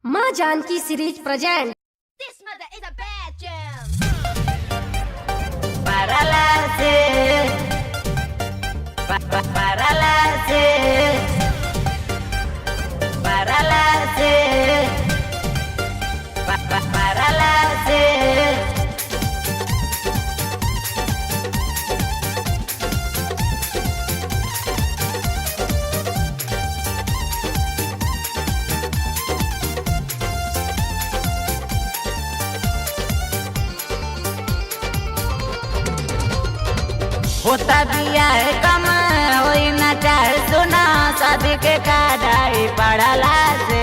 माँ Janki series present. This mother is a bad jam. Paralysis, paralysis, paralysis, paralysis. होता बिया है कम होई ना चाहे सुना शादी के काढ़ाई पड़ला से।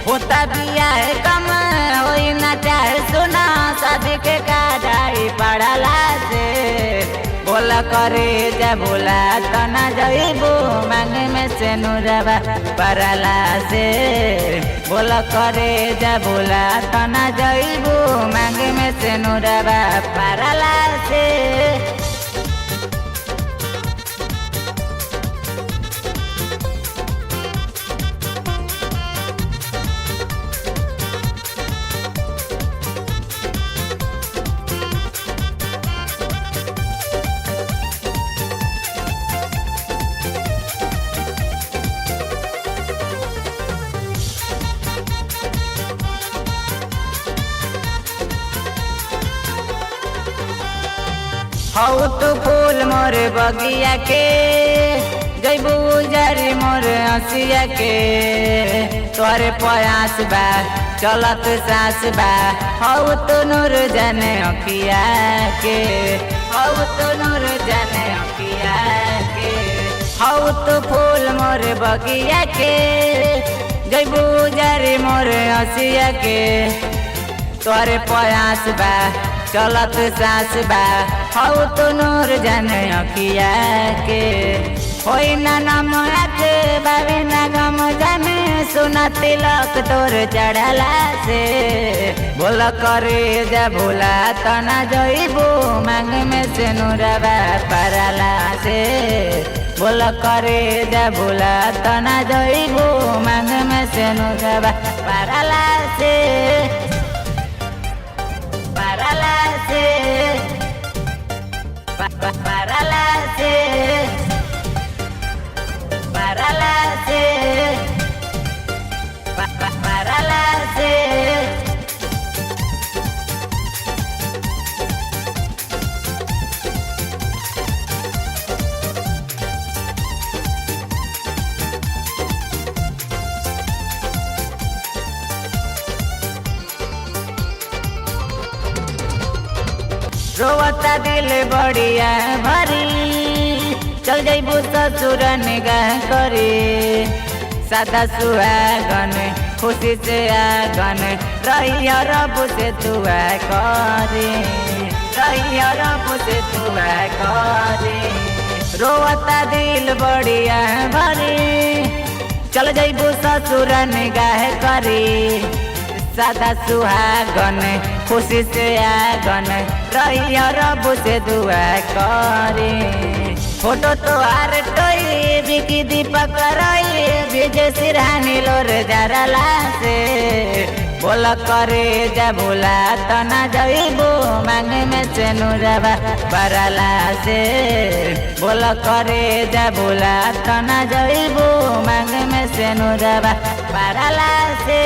होता बिया है कम होई ना चाहे सुना शादी के काढ़ाई पड़ला से। बोला करे जा बोला तो ना जइबू मांगे में से नुरबा पड़ला से। बोला करे जा बोला तो ना जइबू मांगे में से नुरबा पड़ला से। हऊ तू फूल मोर बगिया के जैबू जारी मोर हंसिया के। तोरे प्रयास बा चलत सास बा हऊ तू नूर जाने अखिया के। हऊ तू नूर जाने अखिया के। हऊ तू फूल मोर बगिया के जैबू जारी मोर हंसिया के। तोरे प्रयास बा चलत सास बा हऊ तो नूर जाने अखिया के। होई ना नम आके बाबी ना गम जाने सुना तिलक तोर चढ़ला से। बोल करे जा भोला तो ना जइबू मांग में से नूरबा पड़ला से। बोल करे जा भोला तो ना जइबू मांग में से नूरबा पड़ला से। Paralysis, paralysis, paralysis, paralysis. रोवता दिल बढ़िया भरी चल जइबू ससुर निगाह करी। सादा सुहागन खुशी से आगन रही रब से दुआ करी। रही रब से दुआ करी। रोवता दिल बढ़िया भरी चल जइबू ससुर निगाह करी। सादा सुहागन खुशी से आगन रही रब से दुआ करे। फोटो तो आर टोई बिकी दीपक रही विजय सिरहानी लोर जरला से। बोल करे जा भोला तो ना जइबू मांगे में से नूरबा पड़ला से। बोल करे जा भोला तो ना जइबू मांगे में से नूरबा पड़ला से।